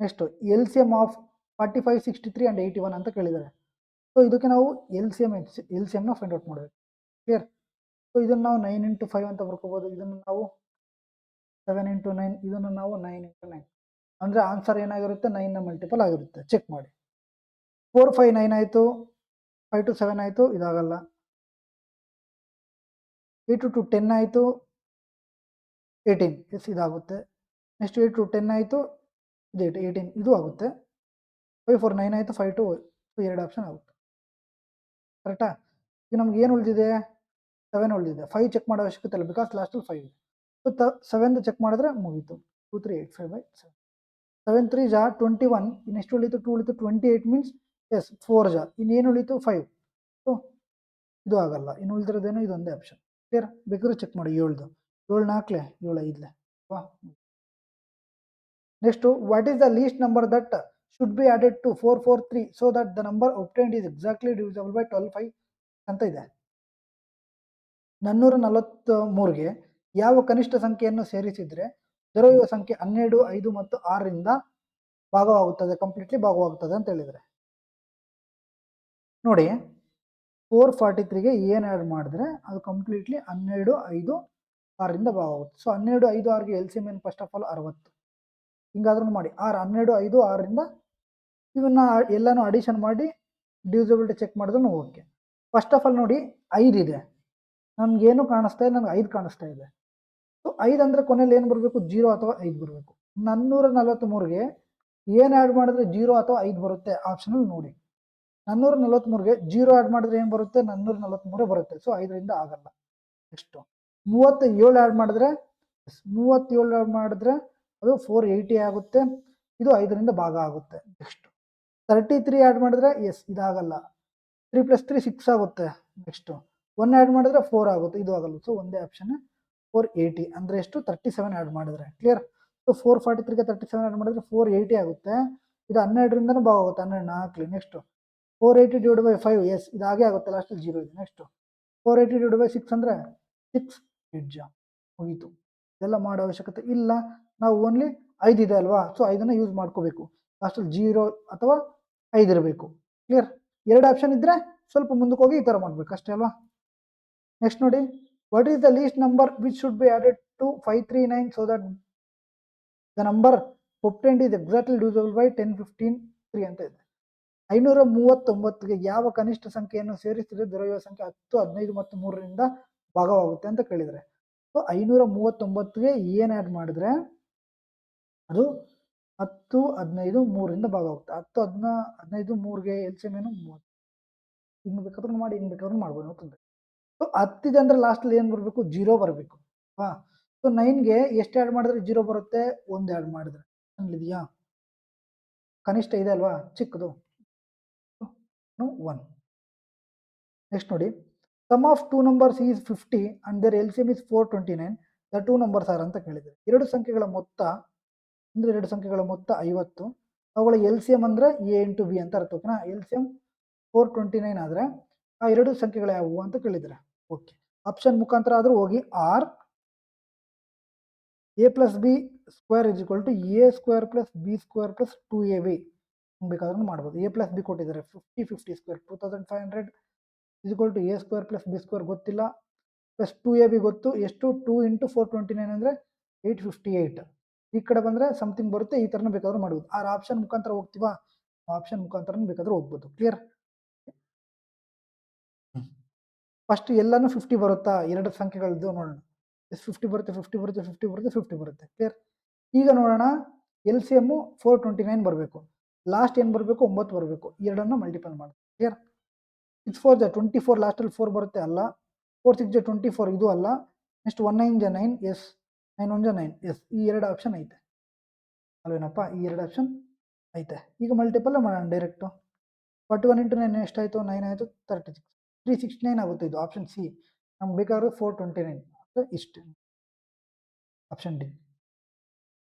Next LCM of 45 63 and 81 ಅಂತ ಕೇಳಿದ್ದಾರೆ. ಸೊ ಇದಕ್ಕೆ ನಾವು LCMನ ಫೈಂಡ್ ಔಟ್ ಮಾಡಬೇಕು. ಕ್ಲಿಯರ್? ಸೊ ಇದನ್ನು ನಾವು 9 into 5 ಅಂತ ಬರ್ಕೋಬೋದು. ಇದನ್ನು ನಾವು 7 into 9, ಇದನ್ನು ನಾವು 9 into 9. ಅಂದರೆ ಆನ್ಸರ್ ಏನಾಗಿರುತ್ತೆ? 9ನ ಮಲ್ಟಿಪಲ್ ಆಗಿರುತ್ತೆ. ಚೆಕ್ ಮಾಡಿ. 4 5 9 ಆಯಿತು, 5 to 7 ಆಯಿತು, ಇದಾಗಲ್ಲ. 8 to 10 ಆಯಿತು, 18 ಎಸ್ ಇದಾಗುತ್ತೆ. ನೆಕ್ಸ್ಟ್ 8 to 10 ಆಯಿತು, ಇದು 18 ಇದು ಆಗುತ್ತೆ. 5 4 9 ಆಯಿತು, 5 to 2 ಆಪ್ಷನ್ ಆಗುತ್ತೆ. ಕರೆಕ್ಟಾ? ಈಗ ನಮ್ಗೆ ಏನು ಉಳಿದಿದೆ? 7 ಉಳಿದಿದೆ. 5 ಚೆಕ್ ಮಾಡೋ ಅವಶ್ಯಕತೆ ಇಲ್ಲ, ಬಿಕಾಸ್ ಲಾಸ್ಟಲ್ಲಿ 5 ಇದೆ. ಸೊ 7 ಚೆಕ್ ಮಾಡಿದ್ರೆ ಮುಗೀತು. 2 3 8 5 7 7 3 ಜಾ 21. ಇನ್ನೆಷ್ಟು ಉಳಿತು? 2 ಉಳಿತು. 28 ಮೀನ್ಸ್ ಎಸ್ 4 ಜಾ ಇನ್ನೇನು ಉಳಿತು? 5. ಸೊ ಇದು ಆಗಲ್ಲ. ಇನ್ನು ಉಳಿದಿರೋದೇನು? ಇದೊಂದೇ ಆಪ್ಷನ್. ಕ್ಲಿಯರ್? ಬೇಕಾದ್ರೆ ಚೆಕ್ ಮಾಡಿ. 7 7 4 7 5 ವಾ. Next, what is the least number that should be added to 443 so that the number obtained is exactly divisible by 12 5 ಅಂತ ಇದೆ. 443ಗೆ ಯಾವ ಕನಿಷ್ಠ ಸಂಖ್ಯೆಯನ್ನು ಸೇರಿಸಿದ್ರೆ ದೊರೆಯುವ ಸಂಖ್ಯೆ 12 5 ಮತ್ತು 6ರಿಂದ ಭಾಗವಾಗುತ್ತದೆ, ಕಂಪ್ಲೀಟ್ಲಿ ಭಾಗವಾಗುತ್ತದೆ ಅಂತ ಹೇಳಿದರೆ ನೋಡಿ. 443ಗೆ ಏನು ಆ್ಯಡ್ ಮಾಡಿದ್ರೆ ಅದು ಕಂಪ್ಲೀಟ್ಲಿ 12 5 6ರಿಂದ ಭಾಗವಾಗುತ್ತೆ. ಸೊ 12 5 6ಗೆ LCM ಏನು? First of all 60. ಹಿಂಗಾದ್ರೂ ಮಾಡಿ 6 12 5 6ರಿಂದ ಇವನ್ನ ಎಲ್ಲನೂ ಅಡಿಷನ್ ಮಾಡಿ ಡಿವಿಸಿಬಿಲಿಟಿ ಚೆಕ್ ಮಾಡಿದ್ರು ಓಕೆ. ಫಸ್ಟ್ ಆಫ್ ಆಲ್ ನೋಡಿ 5 ಇದೆ, ನಮಗೇನು ಕಾಣಿಸ್ತಾ ಇಲ್ಲ, ನನಗೆ 5 ಕಾಣಿಸ್ತಾ ಇದೆ. ಸೊ 5 ಅಂದರೆ ಕೊನೆಯಲ್ಲಿ ಏನು ಬರಬೇಕು? 0 ಅಥವಾ 5 ಬರಬೇಕು. 443ಗೆ ಏನು ಆ್ಯಡ್ ಮಾಡಿದ್ರೆ 0 ಅಥವಾ 5 ಬರುತ್ತೆ? ಆಪ್ಷನಲ್ಲಿ ನೋಡಿ. 443ಗೆ 0 ಆ್ಯಡ್ ಮಾಡಿದ್ರೆ ಏನು ಬರುತ್ತೆ? 443 ಬರುತ್ತೆ. ಸೊ 5ರಿಂದ ಆಗಲ್ಲ. ನೆಕ್ಸ್ಟು 37 ಆ್ಯಡ್ ಮಾಡಿದ್ರೆ 37 ಆ್ಯಡ್ ಮಾಡಿದ್ರೆ ಅದು 480 ಆಗುತ್ತೆ. ಇದು 5ರಿಂದ ಭಾಗ ಆಗುತ್ತೆ. ನೆಕ್ಸ್ಟ್ 33 ಆ್ಯಡ್ ಮಾಡಿದ್ರೆ ಎಸ್ ಇದಾಗಲ್ಲ. 3 + 3 6 ಆಗುತ್ತೆ. ನೆಕ್ಸ್ಟು 1 ಆ್ಯಡ್ ಮಾಡಿದ್ರೆ 4 ಆಗುತ್ತೆ. ಇದು ಆಗಲ್ಲ. ಸೊ ಒಂದೇ ಆಪ್ಷನ್ 480 ಅಂದರೆ ಎಷ್ಟು? 37 ಆ್ಯಡ್ ಮಾಡಿದ್ರೆ. ಕ್ಲಿಯರ್? ಸೊ 443ಗೆ 37 ಆ್ಯಡ್ ಮಾಡಿದ್ರೆ 480 ಆಗುತ್ತೆ. ಇದು 12ರಿಂದನೂ ಭಾಗ ಆಗುತ್ತೆ. 12 4. ನೆಕ್ಸ್ಟು 480 ಡಿವೈಡ್ ಬೈ 5 ಎಸ್ ಇದಾಗೆ ಆಗುತ್ತೆ. ಲಾಸ್ಟಲ್ಲಿ 0 ಇದೆ. ನೆಕ್ಸ್ಟು 480 ಡಿವೈಡ್ ಬೈ 6 ಅಂದರೆ 6 8 ಮುಗೀತು. ಇದೆಲ್ಲ ಮಾಡೋ ಅವಶ್ಯಕತೆ ಇಲ್ಲ. ನಾವು ಓನ್ಲಿ 5 ಇದೆ ಅಲ್ವಾ? ಸೊ 5ಅನ್ನು ಯೂಸ್ ಮಾಡ್ಕೋಬೇಕು. ಲಾಸ್ಟಲ್ಲಿ 0 ಅಥವಾ 5 ಇರಬೇಕು. ಕ್ಲಿಯರ್? 2 ಆಪ್ಷನ್ ಇದ್ದರೆ ಸ್ವಲ್ಪ ಮುಂದಕ್ಕೆ ಹೋಗಿ ಈ ಥರ ಮಾಡಬೇಕು ಅಷ್ಟೇ ಅಲ್ವಾ? ನೆಕ್ಸ್ಟ್ ನೋಡಿ, what is the least number which should be added to 539 so that the number obtained is exactly divisible by 10 15 3 ಅಂತ ಇದೆ. 539ಗೆ ಯಾವ ಕನಿಷ್ಠ ಸಂಖ್ಯೆಯನ್ನು ಸೇರಿಸಿದರೆ ದೊರೆಯುವ ಸಂಖ್ಯೆ 10 15 ಮತ್ತು 3ರಿಂದ ಭಾಗವಾಗುತ್ತೆ ಅಂತ ಕೇಳಿದರೆ, ಸೊ 539ಗೆ ಏನು ಆ್ಯಡ್ ಮಾಡಿದ್ರೆ ಅದು 10 15 3ರಿಂದ ಭಾಗವಾಗುತ್ತೆ. 10 15 3ಗೆ LCM ಏನು? 30. ಹಿಂಗೆ ಬೇಕಾದ್ರೂ ಮಾಡಿ, ಹಿಂಗೆ ಬೇಕಾದ್ರೂ ಮಾಡ್ಬೋದು, ಅಂತಂದರೆ. ಸೊ 10 ಇದೆ ಅಂದರೆ ಲಾಸ್ಟಲ್ಲಿ ಏನು ಬರಬೇಕು? 0 ಬರಬೇಕು. ಹಾಂ. ಸೊ 9ಗೆ ಎಷ್ಟು ಆ್ಯಡ್ ಮಾಡಿದ್ರೆ 0 ಬರುತ್ತೆ? 1 ಆ್ಯಡ್ ಮಾಡಿದ್ರೆ. ಇದೆಯಾ? ಕನಿಷ್ಠ ಇದೆ ಅಲ್ವಾ? ಚಿಕ್ಕದು 1. ನೆಕ್ಸ್ಟ್ ನೋಡಿ, sum of 2 numbers is 50 and their LCM is 429 the 2 numbers are ಅಂತ ಕೇಳಿದೆ. 2 ಸಂಖ್ಯೆಗಳ ಮೊತ್ತ ಅಂದರೆ 2 ಸಂಖ್ಯೆಗಳ ಮೊತ್ತ 50, ಅವುಗಳ LCM ಅಂದರೆ A ಇಂಟು B ಅಂತ ಅರ್ಥ. ಓಕೆನಾ? LCM 429 ಆದರೆ ಆ 2 ಸಂಖ್ಯೆಗಳು ಯಾವುವು ಅಂತ ಕೇಳಿದರೆ ಓಕೆ. ಆಪ್ಷನ್ ಮುಖಾಂತರ ಆದರೂ ಹೋಗಿ or A + B square is equal to A square plus B square plus 2AB ಬೇಕಾದ್ರೂ ಮಾಡ್ಬೋದು. A + B ಕೊಟ್ಟಿದ್ದಾರೆ 50 50 square 2500 is equal to A square plus B square ಗೊತ್ತಿಲ್ಲ, ಪ್ಲಸ್ 2AB ಗೊತ್ತು. ಎಷ್ಟು? 2 ಇಂಟು 429 ಅಂದರೆ 858. ಈ ಕಡೆ ಬಂದರೆ ಸಮಥಿಂಗ್ ಬರುತ್ತೆ. ಈ ಥರನೂ ಬೇಕಾದ್ರೂ ಮಾಡ್ಬೋದು. ಆ ಆಪ್ಷನ್ ಮುಖಾಂತರ ಹೋಗ್ತೀವಾ? ಆಪ್ಷನ್ ಮುಖಾಂತರ ಬೇಕಾದ್ರೂ ಹೋಗ್ಬೋದು. ಕ್ಲಿಯರ್? ಫಸ್ಟ್ ಎಲ್ಲನೂ 50 ಬರುತ್ತಾ? 2 ಸಂಖ್ಯೆಗಳದ್ದು ನೋಡೋಣ. ಎಷ್ಟು 50 ಬರುತ್ತೆ? 50 ಬರುತ್ತೆ, 50 ಬರುತ್ತೆ, 50 ಬರುತ್ತೆ. ಕ್ಲಿಯರ್? ಈಗ ನೋಡೋಣ, LCM 429 ಬರಬೇಕು. ಲಾಸ್ಟ್ ಏನು ಬರಬೇಕು? 9 ಬರಬೇಕು. ಎರಡನ್ನು ಮಲ್ಟಿಪಲ್ ಮಾಡಿ. ಕ್ಲಿಯರ್? 6 4 ಜ 24, ಲಾಸ್ಟಲ್ಲಿ 4 ಬರುತ್ತೆ ಅಲ್ಲ. 4 6 ಜ 24 ಇದು ಅಲ್ಲ. ನೆಕ್ಸ್ಟ್ 1 9 ಜ 9 ಎಸ್, 9 1 ಜ 9 ಎಸ್. ಈ 2 ಆಪ್ಷನ್ ಐತೆ ಅಲ್ವೇನಪ್ಪ? ಈ 2 ಆಪ್ಷನ್ ಐತೆ. ಈಗ ಮಲ್ಟಿಪಲ್ ಮಾಡೋಣ ಡೈರೆಕ್ಟು. 41 ಇಂಟು 9 ಎಷ್ಟಾಯಿತು? 9 ಆಯಿತು. 36 369 ಆಗುತ್ತೆ. ಇದು ಆಪ್ಷನ್ ಸಿ. ನಮ್ಗೆ ಬೇಕಾದ್ರೆ 429 ಅಂದರೆ ಇಷ್ಟು. ಆಪ್ಷನ್ ಡಿ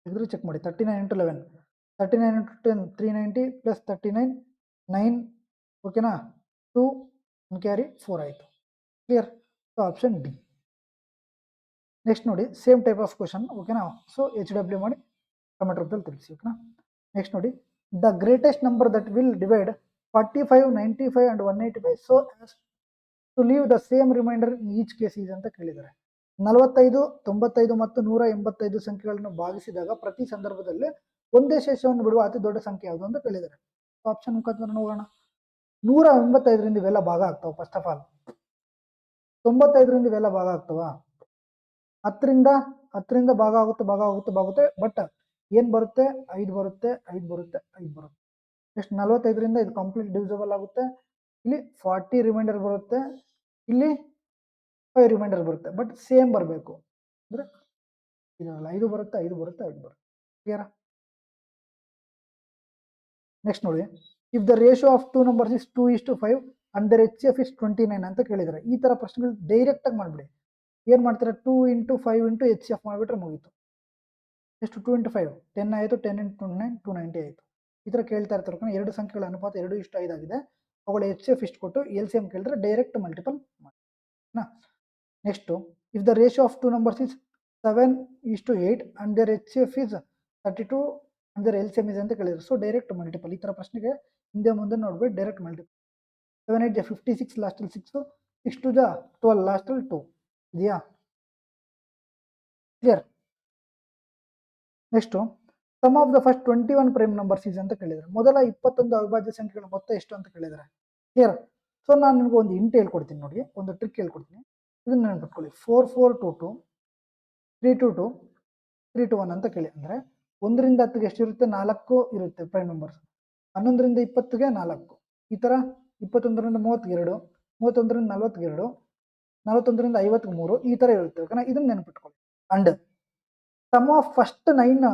ಇದ್ರೂ ಚೆಕ್ ಮಾಡಿ. 39 ಇಂಟು 11 39 ಇಂಟು 10 390 ಪ್ಲಸ್ 39 9 ಓಕೆನಾ? 2 1 ಕ್ಯಾರಿ 4 ಆಯಿತು. Clear? So option D. Next ನೋಡಿ, ಸೇಮ್ ಟೈಪ್ ಆಫ್ ಕ್ವಶನ್. ಓಕೆನಾ? ಸೊ HW ಮಾಡಿ ಕಮೆಂಟ್ ರೂಪದಲ್ಲಿ ತಿಳಿಸಿ. ಓಕೆನಾ? ನೆಕ್ಸ್ಟ್ ನೋಡಿ, the greatest number that will divide 45 95 and 185 so as to leave the same remainder in each case is ಅಂತ ಕೇಳಿದ್ದಾರೆ. 45 95 ಮತ್ತು 185 ಸಂಖ್ಯೆಗಳನ್ನು ಭಾಗಿಸಿದಾಗ ಪ್ರತಿ ಸಂದರ್ಭದಲ್ಲಿ ಒಂದೇ ಶೇಷವನ್ನು ಬಿಡುವ ಅತಿ ದೊಡ್ಡ ಸಂಖ್ಯೆ ಯಾವುದು ಅಂತ ಕೇಳಿದ್ದಾರೆ. ಆಪ್ಷನ್ ಮುಖಾಂತರ ನೋಡೋಣ. 185ರಿಂದ ಇವೆಲ್ಲ ಭಾಗ ಆಗ್ತಾವ. ಫಸ್ಟ್ ಆಫ್ ಆಲ್ 95ರಿಂದ ಇವೆಲ್ಲ ಭಾಗ ಆಗ್ತಾವ. 10ರಿಂದ ಭಾಗ ಆಗುತ್ತೆ. ಬಟ್ ಏನ್ ಬರುತ್ತೆ? 5 ಬರುತ್ತೆ. 45ರಿಂದ ಇದು ಕಂಪ್ಲೀಟ್ ಡಿವಿಸಿಬಲ್ ಆಗುತ್ತೆ. ಇಲ್ಲಿ 40 ರಿಮೈಂಡರ್ ಬರುತ್ತೆ, ಇಲ್ಲಿ 5 ರಿಮೈಂಡರ್ ಬರುತ್ತೆ. ಬಟ್ ಸೇಮ್ ಬರಬೇಕು ಅಂದ್ರೆ ಇದಲ್ಲ 5 ಬರುತ್ತೆ. ಕ್ಲಿಯರ್? ನೆಕ್ಸ್ಟ್ ನೋಡಿ, if the ratio of 2 numbers is 2:5 and their HCF is 29 ಅಂತ ಕೇಳಿದ್ರೆ, ಈ ತರ ಪ್ರಶ್ನೆಗಳು ಡೈರೆಕ್ಟ್ ಆಗಿ ಮಾಡ್ಬಿಡಿ. ಏನ್ ಮಾಡ್ತಾರೆ? 2 × 5 × HCF ಮಾಡಿಬಿಟ್ರೆ ಮುಗೀತು. ಎಷ್ಟು? 2 × 5 10 ಆಯಿತು, 10 × 9 290 ಆಯಿತು. ಈ ತರ ಕೇಳ್ತಾ ಇರ್ತಾರೆ. ಎರಡು ಸಂಖ್ಯೆಗಳ ಅನುಪಾತ 2:5 ಆಗಿದೆ, ಅವುಗಳ HCF ಇಷ್ಟು ಕೊಟ್ಟು LCM ಕೇಳಿದ್ರೆ ಡೈರೆಕ್ಟ್ ಮಲ್ಟಿಪಲ್ ಮಾಡಿ. Next, if the ratio of 2 numbers is 7:8 and their HCF is 32 and their LCM is ಅಂತ ಕೇಳಿದ್ರು. So direct multiple. ಈ ತರ ಪ್ರಶ್ನೆಗೆ ಹಿಂದೆ ಮುಂದೆ ನೋಡ್ಬಿಟ್ಟು ಡೈರೆಕ್ಟ್ ಮಲ್ಟಿಪಲ್. 7 8 56 ಲಾಸ್ಟಲ್ಲಿ 6, 6 2 12 ಲಾಸ್ಟಲ್ಲಿ 2 ಇದೆಯಾ? Clear? Next, sum of the first 21 prime numbers is ಅಂತ ಕೇಳಿದ್ರೆ, ಮೊದಲ 21 ಅವಿಭಾಜ್ಯ ಸಂಖ್ಯೆಗಳ ಮೊತ್ತ ಎಷ್ಟು ಅಂತ ಕೇಳಿದ್ರೆ. ಕ್ಲಿಯರ್? ಸೊ ನಾನು ನಿಮ್ಗೆ ಒಂದು ಇಂಟ್ ಹೇಳ್ಕೊಡ್ತೀನಿ ನೋಡಿ, ಒಂದು ಟ್ರಿಕ್ ಹೇಳ್ಕೊಡ್ತೀನಿ. ಇದನ್ನ ನೆನ್ಪಿಟ್ಕೊಳ್ಳಿ. 4 4 2 2 3 2 2 3 2 1 ಅಂತ ಕೇಳಿ. ಅಂದ್ರೆ 1ರಿಂದ 10ಗೆ ಎಷ್ಟಿರುತ್ತೆ? 4 ಇರುತ್ತೆ ಪ್ರೈಮ್ ನಂಬರ್ಸ್. 11ರಿಂದ 20ಗೆ 4. ಈ ತರ 21ರಿಂದ 32, 31ರಿಂದ 42, 41ರಿಂದ 53 ಈ ತರ ಇರುತ್ತೆ. ಓಕೆನಾ? ಇದನ್ನ ನೆನ್ಪಿಟ್ಕೊಳ್ಳಿ. And sum of first 9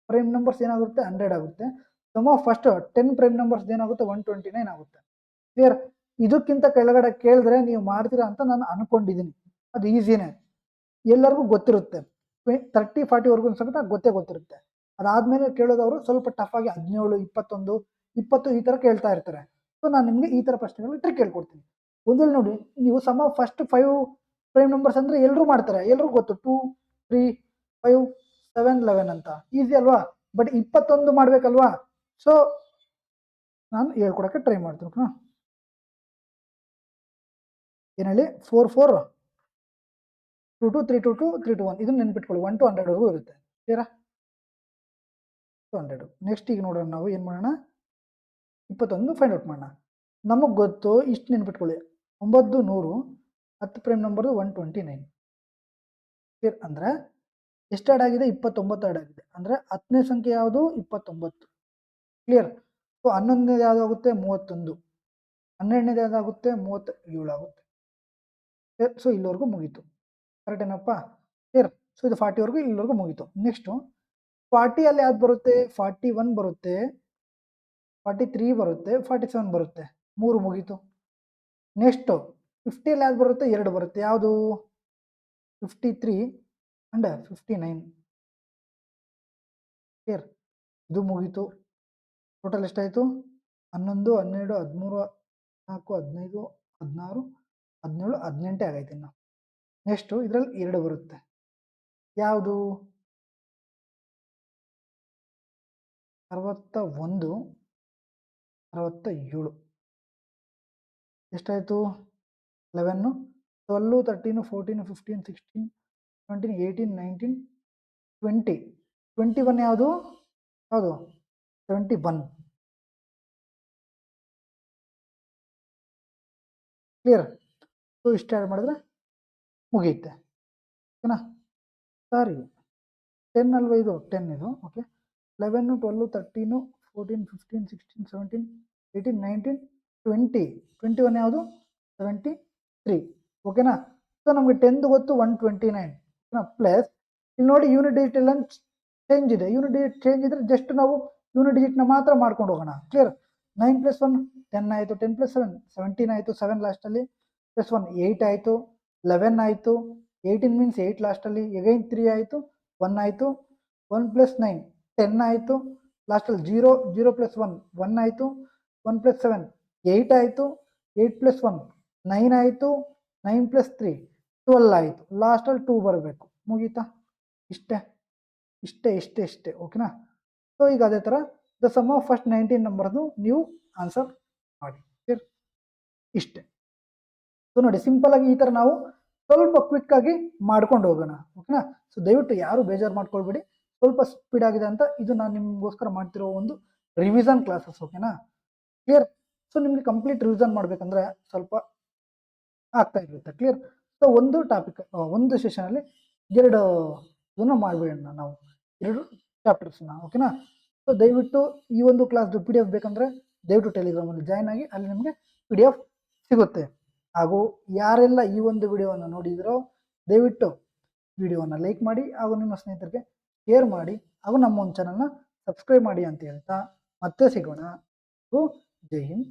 prime numbers ಏನಾಗುತ್ತೆ? 100 ಆಗುತ್ತೆ. Sum of first 10 prime numbers ಏನಾಗುತ್ತೆ? 129 ಆಗುತ್ತೆ. ಕ್ಲಿಯರ್? ಇದಕ್ಕಿಂತ ಕೆಳಗಡೆ ಕೇಳಿದ್ರೆ ನೀವು ಮಾಡ್ತೀರಾ ಅಂತ ನಾನು ಅನ್ಕೊಂಡಿದ್ದೀನಿ. ಅದು ಈಸಿನೇ, ಎಲ್ಲರಿಗೂ ಗೊತ್ತಿರುತ್ತೆ. 30 40 ವರ್ಗು ಸಮೇತ ಗೊತ್ತಿರುತ್ತೆ. ಅದಾದ್ಮೇಲೆ ಕೇಳೋದವರು ಸ್ವಲ್ಪ ಟಫ್ ಆಗಿ 17 21 20 ಈ ತರ ಕೇಳ್ತಾ ಇರ್ತಾರೆ. ಸೊ ನಾನು ನಿಮ್ಗೆ ಈ ತರ ಪ್ರಶ್ನೆಗಳು ಟ್ರಿಕ್ ಹೇಳ್ಕೊಡ್ತೀನಿ. ಒಂದಲ್ಲಿ ನೋಡಿ, ನೀವು sum of first 5 prime numbers ಅಂದ್ರೆ ಎಲ್ಲರೂ ಮಾಡ್ತಾರೆ, ಎಲ್ರಿಗೂ ಗೊತ್ತು. 2 3 5 7 11 ಅಂತ ಈಸಿ ಅಲ್ವಾ? ಬಟ್ 21 ಮಾಡ್ಬೇಕಲ್ವಾ? ಸೊ ನಾನು ಹೇಳ್ಕೊಡಕ್ಕೆ ಟ್ರೈ ಮಾಡ್ತೀನಿ. ಏನ್ ಹೇಳಿ? 4 4 2 2 3 2 2 3 2 1 ಇದನ್ನ ನೆನ್ಪಿಟ್ಕೊಳ್ಳಿ. 1 to 100 ವರೆಗೂ ಇರುತ್ತೆ. ಕ್ಲಿಯರಾ? 200. ನೆಕ್ಸ್ಟ್ ಈಗ ನೋಡೋಣ, ನಾವು ಏನ್ ಮಾಡೋಣ? 21 ಫೈಂಡ್ ಔಟ್ ಮಾಡೋಣ. ನಮಗ್ ಗೊತ್ತು, ಇಷ್ಟು ನೆನ್ಪಿಟ್ಕೊಳ್ಳಿ. 9 100, 10 ಪ್ರೈಮ್ ನಂಬರ್ 129. ಕ್ಲಿಯರ್? ಅಂದ್ರೆ ಎಷ್ಟು ಆಡ್ ಆಗಿದೆ? 29 ಆಡ್ ಆಗಿದೆ. ಅಂದ್ರೆ 10ನೇ ಸಂಖ್ಯೆ ಯಾವುದು? 29. ಕ್ಲಿಯರ್? ಸೊ 11ನೇದು ಯಾವ್ದಾಗುತ್ತೆ? 31. 12ನೇದು ಯಾವ್ದಾಗುತ್ತೆ? 37 ಆಗುತ್ತೆ. ಸೊ ಇಲ್ಲಿವರೆಗೂ ಮುಗೀತು. ಕರೆಕ್ಟ್ ಏನಪ್ಪ? ಕ್ಲಿಯರ್? ಸೊ ಇದು 40 ವರೆಗೂ ಇಲ್ಲಿವರೆಗೂ ಮುಗೀತು. ನೆಕ್ಸ್ಟ್ 40 ಅಲ್ಲಿ ಯಾವ್ದು ಬರುತ್ತೆ? 41 ಬರುತ್ತೆ, 43 ಬರುತ್ತೆ, 47 ಬರುತ್ತೆ. 3 ಮುಗೀತು. ನೆಕ್ಸ್ಟ್ 50 ಅಲ್ಲಿ ಯಾವ್ದು ಬರುತ್ತೆ? 2 ಬರುತ್ತೆ. ಯಾವುದು? 53 ಅಂಡ್ 59. ಕ್ಲಿಯರ್? ಇದು ಮುಗೀತು. ಟೋಟಲ್ ಎಷ್ಟಾಯ್ತು? 11 12 13 14 15 16 17 18 ಆಗೈತೆ. ಇನ್ನು ನೆಕ್ಸ್ಟ್ ಇದರಲ್ಲಿ 2 ಬರುತ್ತೆ. ಯಾವುದು? 61 67. ಎಷ್ಟಾಯ್ತು? 11 12 13 14 15 16 17 18 19 20. 21 ಯಾವುದು? 71. ಕ್ಲಿಯರ್? ಸೊ ಇಷ್ಟು ಆ್ಯಡ್ ಮಾಡಿದ್ರೆ ಮುಗಿಯುತ್ತೆ. ಓಕೆನಾ? ಸಾರಿ, 10 ಅಲ್ವಾ ಇದು? 10 ಇದು. ಓಕೆ. 11 12 13 14 15 16 17 18 19 20. 21 ಯಾವುದು? 73. ಓಕೆನಾ? ಸೊ ನಮಗೆ 10 ಗೊತ್ತು, 129. ಓಕೆನಾ? ಪ್ಲಸ್ ಇಲ್ಲಿ ನೋಡಿ, ಯೂನಿಟ್ ಡಿಜಿಟ್ ಎಲ್ಲ ಚೇಂಜ್ ಇದೆ. ಯೂನಿಟ್ ಡಿಜಿಟ್ ಚೇಂಜ್ ಇದ್ರೆ ಜಸ್ಟ್ ನಾವು ಯೂನಿಟ್ ಡಿಜಿಟ್ನ ಮಾತ್ರ ಮಾಡ್ಕೊಂಡು ಹೋಗೋಣ. ಕ್ಲಿಯರ್? 9 + 1 10 ಆಯಿತು, 10 + 7 17 ಆಯಿತು, 7 ಲಾಸ್ಟಲ್ಲಿ ಪ್ಲಸ್ 1 8 ಆಯಿತು, 11 ಆಯಿತು, 18 ಮೀನ್ಸ್ 8 ಲಾಸ್ಟಲ್ಲಿ, ಎಗೈನ್ 3 ಆಯಿತು, 1 ಆಯಿತು, 1 + 9 10 ಆಯಿತು, ಲಾಸ್ಟಲ್ಲಿ 0 0 + 1 1 ಆಯಿತು, 1 + 7 8 ಆಯಿತು, 8 + 1 9 ಆಯಿತು, 9 + 3 12 ಆಯಿತು, ಲಾಸ್ಟಲ್ಲಿ 2 ಬರಬೇಕು. ಮುಗೀತಾ? ಇಷ್ಟೇ. ಓಕೆನಾ? ಸೊ ಈಗ ಅದೇ ಥರ ದ ಸಮ್ ಆಫ್ ಫಸ್ಟ್ 19 ನಂಬರ್ದು ನೀವು ಆನ್ಸರ್ ಮಾಡಿ. ಇಷ್ಟೇ. ಸೊ ನೋಡಿ, ಸಿಂಪಲ್ ಆಗಿ ಈ ಥರ ನಾವು ಸ್ವಲ್ಪ ಕ್ವಿಕ್ ಆಗಿ ಮಾಡ್ಕೊಂಡು ಹೋಗೋಣ. ಓಕೆನಾ? ಸೊ ದಯವಿಟ್ಟು ಯಾರು ಬೇಜಾರು ಮಾಡ್ಕೊಳ್ಬೇಡಿ. ಸ್ವಲ್ಪ ಸ್ಪೀಡ್ ಆಗಿದೆ ಅಂತ ಇದು ನಾನು ನಿಮಗೋಸ್ಕರ ಮಾಡ್ತಿರೋ ಒಂದು ರಿವಿಷನ್ ಕ್ಲಾಸಸ್. ಓಕೆನಾ? ಕ್ಲಿಯರ್? ಸೊ ನಿಮಗೆ ಕಂಪ್ಲೀಟ್ ರಿವಿಷನ್ ಮಾಡಬೇಕಂದ್ರೆ ಸ್ವಲ್ಪ ಆಗ್ತಾ ಇರುತ್ತೆ. ಕ್ಲಿಯರ್? ಸೊ ಒಂದು ಟಾಪಿಕ್ ಒಂದು ಸೆಷನಲ್ಲಿ 2 ಇದನ್ನು ಮಾಡಿಬಿಡೋಣ ನಾವು, 2 ಚಾಪ್ಟರ್ಸ್ನ. ಓಕೆನಾ? ಸೊ ದಯವಿಟ್ಟು ಈ ಒಂದು ಕ್ಲಾಸ್ದು PDF ಬೇಕಂದರೆ ದಯವಿಟ್ಟು ಟೆಲಿಗ್ರಾಮಲ್ಲಿ ಜಾಯ್ನ್ ಆಗಿ, ಅಲ್ಲಿ ನಿಮಗೆ PDF ಸಿಗುತ್ತೆ. ಹಾಗೂ ಯಾರೆಲ್ಲ ಈ ಒಂದು ವಿಡಿಯೋವನ್ನು ನೋಡಿದಿರೋ ದಯವಿಟ್ಟು ವಿಡಿಯೋವನ್ನು ಲೈಕ್ ಮಾಡಿ ಹಾಗೂ ನಿಮ್ಮ ಸ್ನೇಹಿತರಿಗೆ ಶೇರ್ ಮಾಡಿ ಹಾಗೂ ನಮ್ಮ ಒಂದು ಚಾನಲ್ನ ಸಬ್ಸ್ಕ್ರೈಬ್ ಮಾಡಿ ಅಂತ ಹೇಳ್ತಾ ಮತ್ತೆ ಸಿಗೋಣ. ಜೈ ಹಿಂದ್.